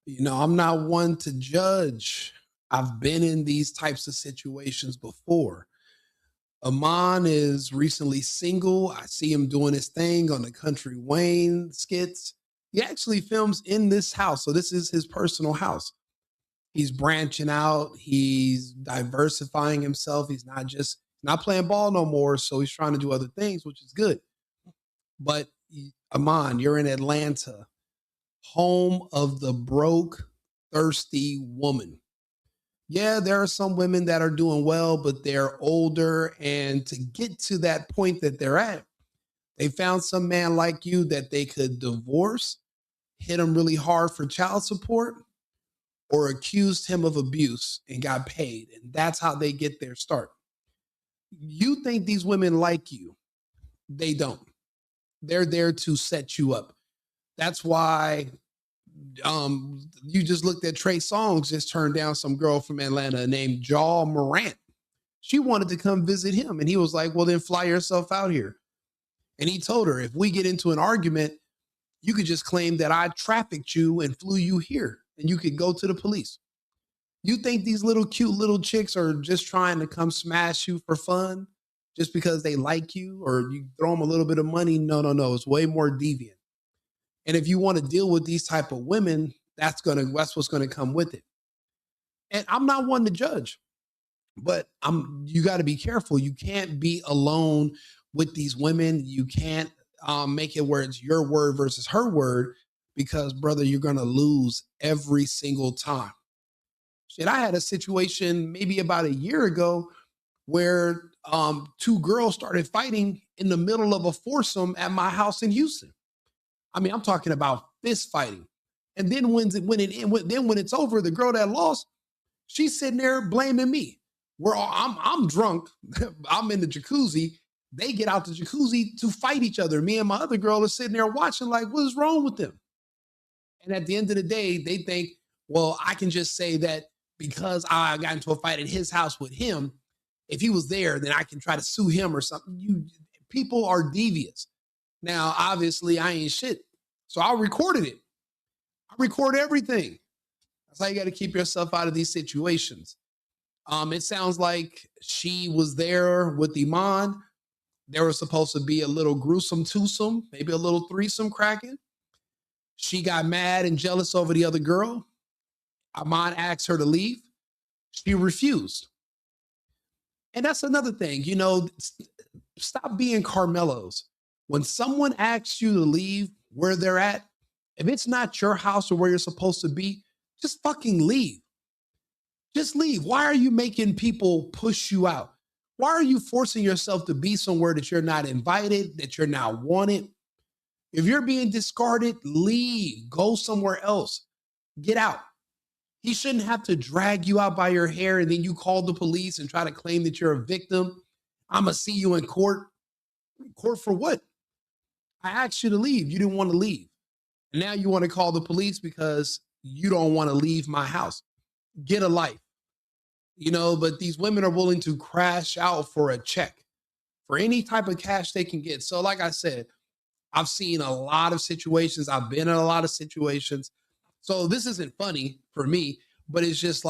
I'm not one to judge. I've been in these types of situations before. Amon is recently single. I see him doing his thing on the Country Wayne skits. He actually films in this house. So this is his personal house. He's branching out. He's diversifying himself. He's not playing ball no more. So he's trying to do other things, which is good. But Amon, you're in Atlanta, home of the broke, thirsty woman. Yeah, there are some women that are doing well, but they're older. And to get to that point that they're at, they found some man like you that they could divorce, hit him really hard for child support, or accused him of abuse and got paid. And that's how they get their start. You think these women like you. They don't. They're there to set you up. That's why you just looked at Trey Songz just turned down some girl from Atlanta named Jaw Morant. She wanted to come visit him. And he was like, well, then fly yourself out here. And he told her, if we get into an argument, you could just claim that I trafficked you and flew you here and you could go to the police. You think these little cute little chicks are just trying to come smash you for fun just because they like you or you throw them a little bit of money? No. It's way more deviant. And if you want to deal with these type of women, that's what's going to come with it. And I'm not one to judge, but you got to be careful. You can't be alone with these women. You can't make it where it's your word versus her word because, brother, you're going to lose every single time. Shit, I had a situation maybe about a year ago where two girls started fighting in the middle of a foursome at my house in Houston. I mean, I'm talking about fist fighting. And then when it's over, the girl that lost, she's sitting there blaming me. I'm drunk. I'm in the jacuzzi. They get out the jacuzzi to fight each other. Me and my other girl are sitting there watching like, what is wrong with them? And at the end of the day, they think, well, I can just say that because I got into a fight in his house with him, if he was there, then I can try to sue him or something. People are devious. Now, obviously, I ain't shit. So I recorded it. I record everything. That's how you got to keep yourself out of these situations. It sounds like she was there with Iman. There was supposed to be a little gruesome twosome, maybe a little threesome cracking. She got mad and jealous over the other girl. Iman asked her to leave. She refused. And that's another thing, stop being Carmelos. When someone asks you to leave where they're at, if it's not your house or where you're supposed to be, just fucking leave. Just leave. Why are you making people push you out? Why are you forcing yourself to be somewhere that you're not invited, that you're not wanted? If you're being discarded, leave. Go somewhere else. Get out. He shouldn't have to drag you out by your hair and then you call the police and try to claim that you're a victim. I'm going to see you in court. Court for what? I asked you to leave. You didn't want to leave. And now you want to call the police because you don't want to leave my house. Get a life. But these women are willing to crash out for a check, for any type of cash they can get. So like I said, I've seen a lot of situations. I've been in a lot of situations. So this isn't funny for me, but it's just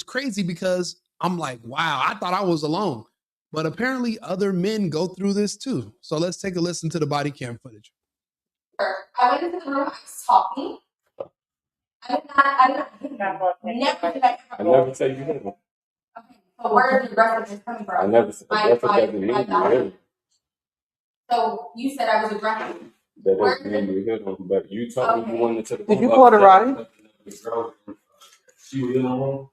crazy because I'm like, wow, I thought I was alone. But apparently other men go through this too. So let's take a listen to the body cam footage. I went into the room, I was talking. I did not hit him. Never did I ever. I never say you hit him. Okay, so where is the aggressiveness coming from? I never said aggressive. So you said I was aggressive. That doesn't mean you hit him, but you told me you wanted to. Did you call the Roddy? She was in the room.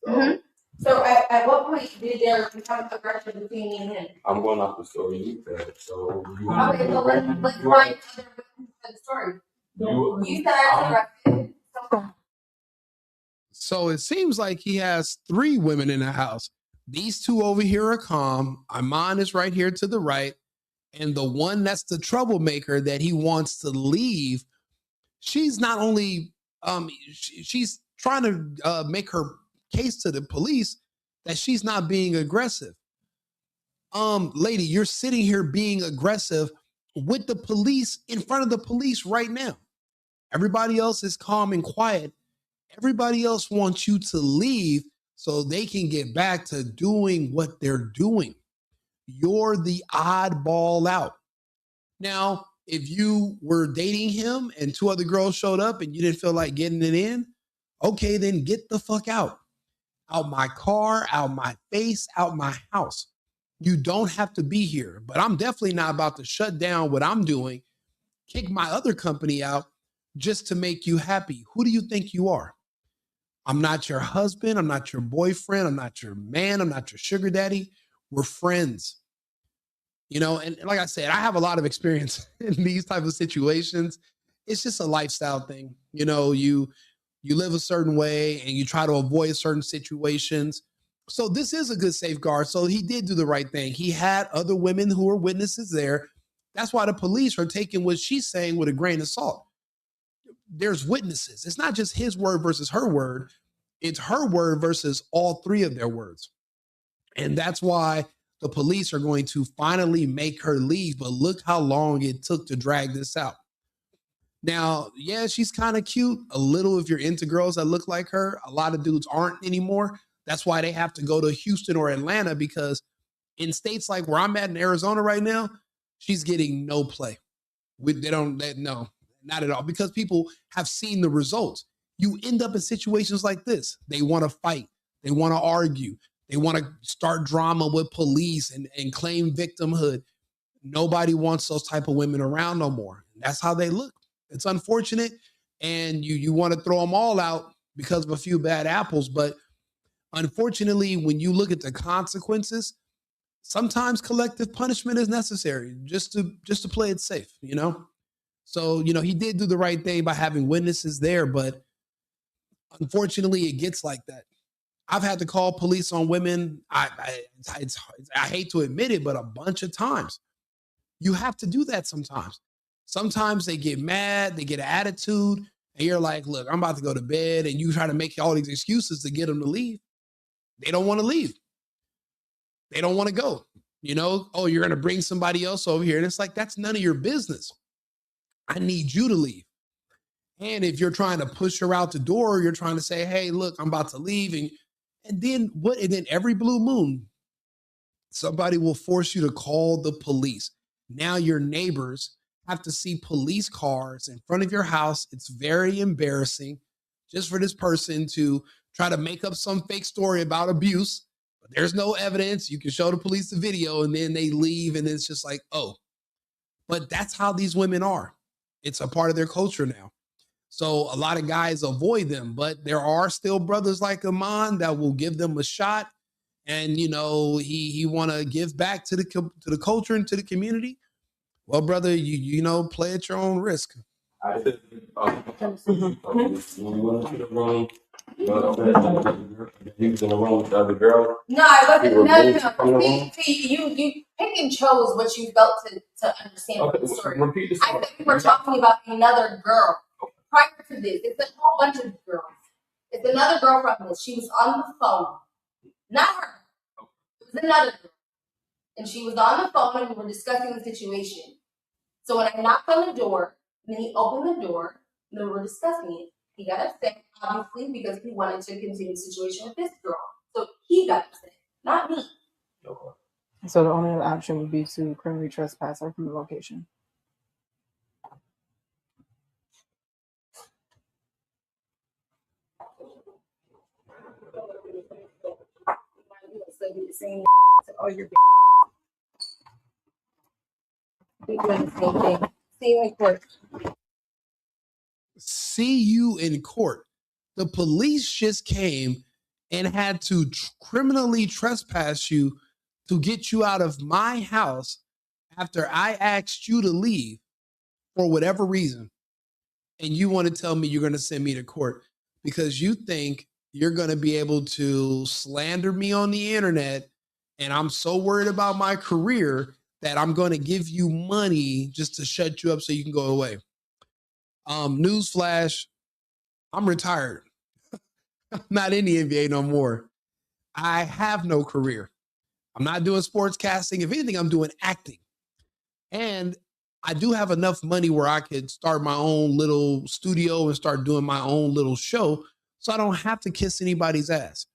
Mm-hmm. So at what point did there become aggression between me and him? I'm going off the story you said. So you okay, so let's find other witnesses for the story. You said I was aggressive. So it seems like he has 3 women in the house. These 2 over here are calm. Iman is right here to the right. And the one that's the troublemaker that he wants to leave, she's not only, she's trying to make her case to the police that she's not being aggressive. Lady, you're sitting here being aggressive with the police in front of the police right now. Everybody else is calm and quiet. Everybody else wants you to leave so they can get back to doing what they're doing. You're the oddball out. Now, if you were dating him and 2 other girls showed up and you didn't feel like getting it in, okay, then get the fuck out. Out my car, out my face, out my house. You don't have to be here, but I'm definitely not about to shut down what I'm doing, kick my other company out just to make you happy. Who do you think you are? I'm not your husband. I'm not your boyfriend. I'm not your man. I'm not your sugar daddy. We're friends. You know, and like I said, I have a lot of experience in these type of situations. It's just a lifestyle thing. You know, you live a certain way and you try to avoid certain situations. So this is a good safeguard. So he did do the right thing. He had other women who were witnesses there. That's why the police are taking what she's saying with a grain of salt. There's witnesses. It's not just his word versus her word. It's her word versus all 3 of their words. And that's why the police are going to finally make her leave. But look how long it took to drag this out. Now, yeah, she's kind of cute. A little if you're into girls that look like her. A lot of dudes aren't anymore. That's why they have to go to Houston or Atlanta, because in states like where I'm at in Arizona right now, she's getting no play. No, not at all, because people have seen the results. You end up in situations like this. They want to fight. They want to argue. They want to start drama with police and claim victimhood. Nobody wants those type of women around no more. That's how they look. It's unfortunate. And you want to throw them all out because of a few bad apples. But unfortunately, when you look at the consequences, sometimes collective punishment is necessary just to play it safe, you know? So, you know, he did do the right thing by having witnesses there, but unfortunately it gets like that. I've had to call police on women. I hate to admit it, but a bunch of times. You have to do that sometimes. Sometimes they get mad, they get an attitude, and you're like, look, I'm about to go to bed, and you try to make all these excuses to get them to leave. They don't want to leave. They don't want to go. You know, oh, you're going to bring somebody else over here. And it's like, that's none of your business. I need you to leave. And if you're trying to push her out the door, you're trying to say, hey, look, I'm about to leave. And then what? And then every blue moon, somebody will force you to call the police. Now your neighbors have to see police cars in front of your house. It's very embarrassing just for this person to try to make up some fake story about abuse. But there's no evidence. You can show the police the video and then they leave. And it's just like, oh, but that's how these women are. It's a part of their culture now. So a lot of guys avoid them, but there are still brothers like Iman that will give them a shot. And, you know, he want to give back to the culture and to the community. Well, brother, you know, play at your own risk. I said, when you went into the room, you know what I'm saying? He was in the room with the other girl. No, I He wasn't. removed you from the room. See, you pick and chose what you felt to understand Okay, the story. repeat the I story. think we were talking about another girl. Prior to this, it's a whole bunch of girls. It's another girl from this. She was on the phone. Not her. It was another girl. And she was on the phone and we were discussing the situation. So when I knocked on the door, and then he opened the door, and we were discussing it, he got upset, obviously, because he wanted to continue the situation with this girl. So he got upset, not me. Okay. So the only other option would be to criminally trespass her from the location. Oh, you're doing the same thing. See you in court. See you in court. The police just came and had to criminally trespass you to get you out of my house after I asked you to leave for whatever reason. And you want to tell me you're going to send me to court because you think you're going to be able to slander me on the internet. And I'm so worried about my career that I'm going to give you money just to shut you up so you can go away. Newsflash, I'm retired. I'm not in the NBA no more. I have no career. I'm not doing sports casting. If anything, I'm doing acting. And I do have enough money where I could start my own little studio and start doing my own little show, so I don't have to kiss anybody's ass.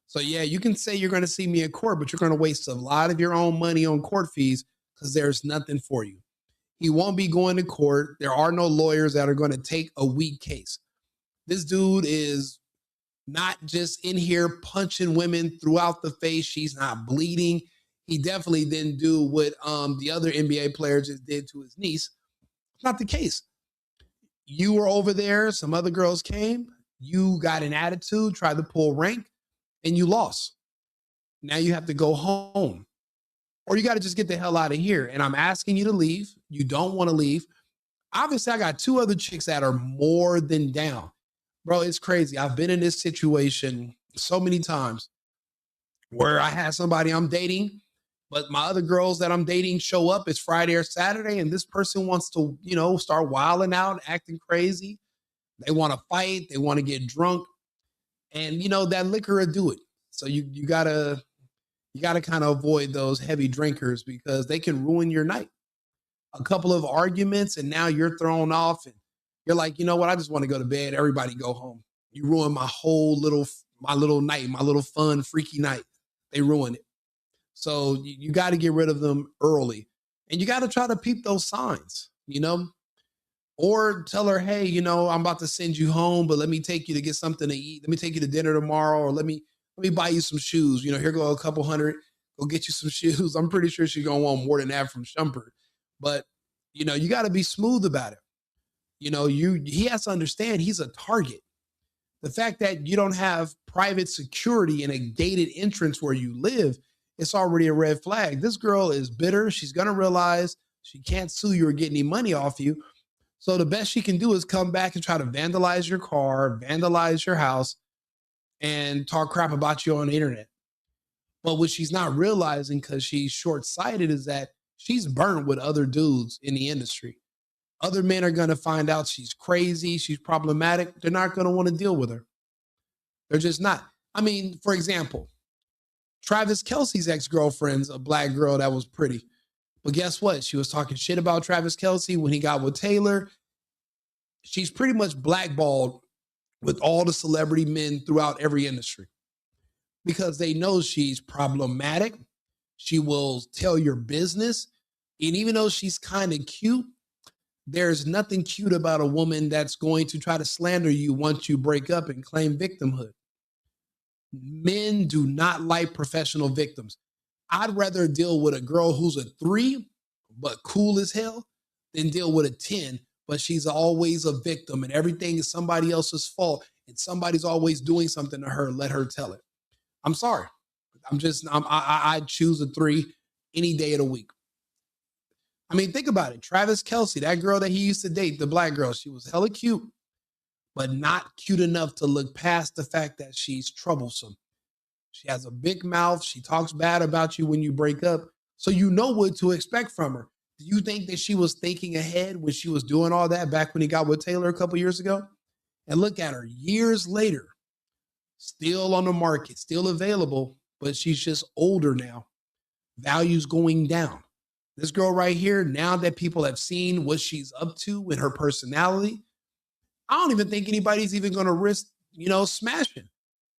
So yeah, you can say you're going to see me in court, but you're going to waste a lot of your own money on court fees because there's nothing for you. He won't be going to court. There are no lawyers that are going to take a weak case. This dude is not just in here punching women throughout the face. She's not bleeding. He definitely didn't do what the other NBA players just did to his niece. It's not the case. You were over there. Some other girls came. You got an attitude, tried to pull rank, and you lost. Now you have to go home. Or you got to just get the hell out of here. And I'm asking you to leave. You don't want to leave. Obviously, I got two other chicks that are more than down. Bro, it's crazy. I've been in this situation so many times where I had somebody I'm dating, but my other girls that I'm dating show up. It's Friday or Saturday, and this person wants to, start wilding out, acting crazy. They want to fight. They want to get drunk. And, that liquor will do it. So you gotta kind of avoid those heavy drinkers because they can ruin your night. A couple of arguments, and now you're thrown off, and you're like, you know what? I just want to go to bed. Everybody go home. You ruin my little night, my little fun, freaky night. They ruin it. So you got to get rid of them early, and you got to try to peep those signs, or tell her, hey, I'm about to send you home, but let me take you to get something to eat. Let me take you to dinner tomorrow, or let me buy you some shoes. Here go a couple hundred. Go get you some shoes. I'm pretty sure she's gonna want more than that from Shumpert. But you got to be smooth about it. He has to understand he's a target. The fact that you don't have private security and a gated entrance where you live, it's already a red flag. This girl is bitter. She's gonna realize she can't sue you or get any money off you. So the best she can do is come back and try to vandalize your car, vandalize your house, and talk crap about you on the internet. But what she's not realizing, because she's short-sighted, is that she's burnt with other dudes in the industry. Other men are going to find out she's crazy, she's problematic. They're not going to want to deal with her. They're just not. I mean, for example, Travis Kelce's ex-girlfriend's a black girl that was pretty. But guess what? She was talking shit about Travis Kelce when he got with Taylor. She's pretty much blackballed with all the celebrity men throughout every industry because they know she's problematic. She will tell your business. And even though she's kind of cute, there's nothing cute about a woman that's going to try to slander you once you break up and claim victimhood. Men do not like professional victims. I'd rather deal with a girl who's a 3, but cool as hell, than deal with a 10, but she's always a victim and everything is somebody else's fault and somebody's always doing something to her. Let her tell it. I'm sorry. I choose a 3 any day of the week. I mean, think about it. Travis Kelce, that girl that he used to date, the black girl, she was hella cute, but not cute enough to look past the fact that she's troublesome. She has a big mouth. She talks bad about you when you break up. So you know what to expect from her. Do you think that she was thinking ahead when she was doing all that back when he got with Taylor a couple years ago? And look at her years later, still on the market, still available, but she's just older now. Values going down. This girl right here, now that people have seen what she's up to in her personality, I don't even think anybody's even going to risk, smashing.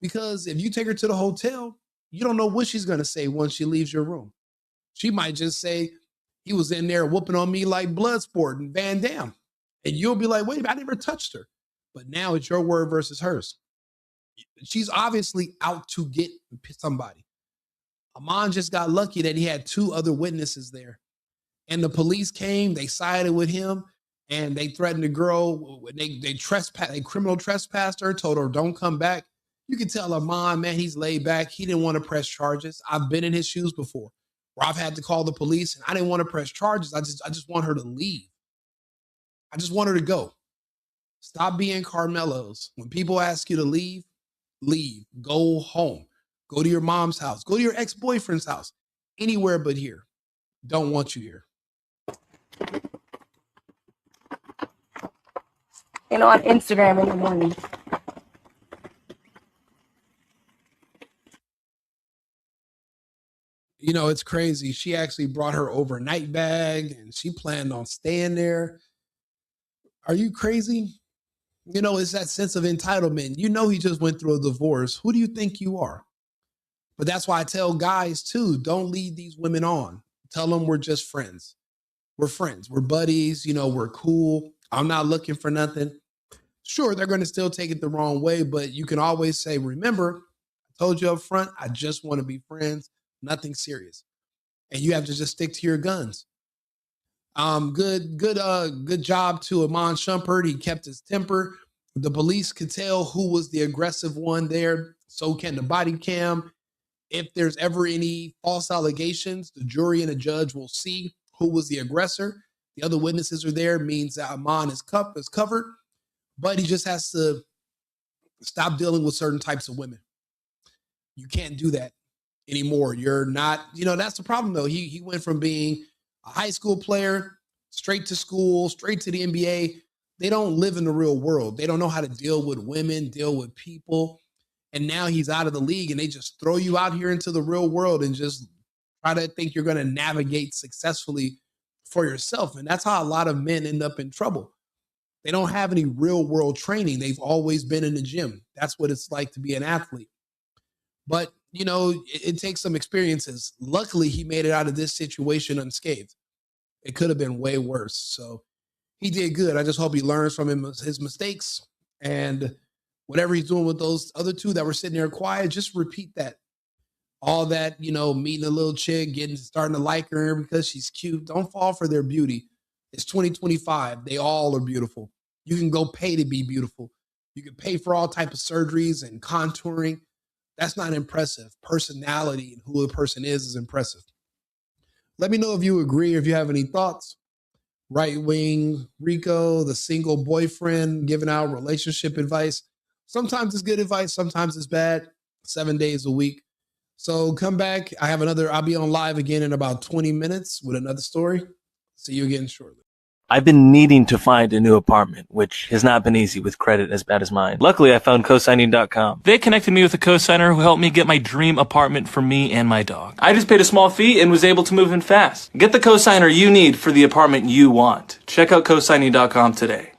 Because if you take her to the hotel, you don't know what she's going to say once she leaves your room. She might just say, he was in there whooping on me like Bloodsport and Van Damme. And you'll be like, wait a minute, I never touched her. But now it's your word versus hers. She's obviously out to get somebody. Iman just got lucky that he had 2 other witnesses there. And the police came, they sided with him, and they threatened the girl. They criminal trespassed her, told her, don't come back. You can tell Iman, man, he's laid back. He didn't want to press charges. I've been in his shoes before where I've had to call the police and I didn't want to press charges. I just want her to leave. I just want her to go. Stop being Carmelo's. When people ask you to leave, leave. Go home. Go to your mom's house. Go to your ex-boyfriend's house. Anywhere but here. Don't want you here. On Instagram in the morning. You know, it's crazy. She actually brought her overnight bag and she planned on staying there. Are you crazy? You know, it's that sense of entitlement. You know, he just went through a divorce. Who do you think you are? But that's why I tell guys too, don't lead these women on. Tell them we're just friends. We're friends. We're buddies. You know, we're cool. I'm not looking for nothing. Sure, they're going to still take it the wrong way, but you can always say, remember, I told you up front, I just want to be friends, nothing serious. And you have to just stick to your guns. Good job to Iman Shumpert. He kept his temper. The police could tell who was the aggressive one there. So can the body cam. If there's ever any false allegations, the jury and the judge will see who was the aggressor. The other witnesses are there, means that Iman is covered, but he just has to stop dealing with certain types of women. You can't do that anymore. You're not, you know, that's the problem though. He went from being a high school player straight to school, straight to the NBA. They don't live in the real world. They don't know how to deal with women, deal with people. And now he's out of the league and they just throw you out here into the real world and just try to think you're going to navigate successfully for yourself. And that's how a lot of men end up in trouble. They don't have any real world training. They've always been in the gym. That's what it's like to be an athlete. But, you know, it takes some experiences. Luckily, he made it out of this situation unscathed. It could have been way worse. So he did good. I just hope he learns from his mistakes. And whatever he's doing with those other two that were sitting there quiet, just repeat that. All that, you know, meeting a little chick, starting to like her because she's cute. Don't fall for their beauty. It's 2025. They all are beautiful. You can go pay to be beautiful. You can pay for all types of surgeries and contouring. That's not impressive. Personality and who a person is impressive. Let me know if you agree or if you have any thoughts. Right wing Rico, the single boyfriend, giving out relationship advice. Sometimes it's good advice. Sometimes it's bad. 7 days a week. So come back. I'll be on live again in about 20 minutes with another story. See you again shortly. I've been needing to find a new apartment, which has not been easy with credit as bad as mine. Luckily, I found cosigning.com. They connected me with a cosigner who helped me get my dream apartment for me and my dog. I just paid a small fee and was able to move in fast. Get the cosigner you need for the apartment you want. Check out cosigning.com today.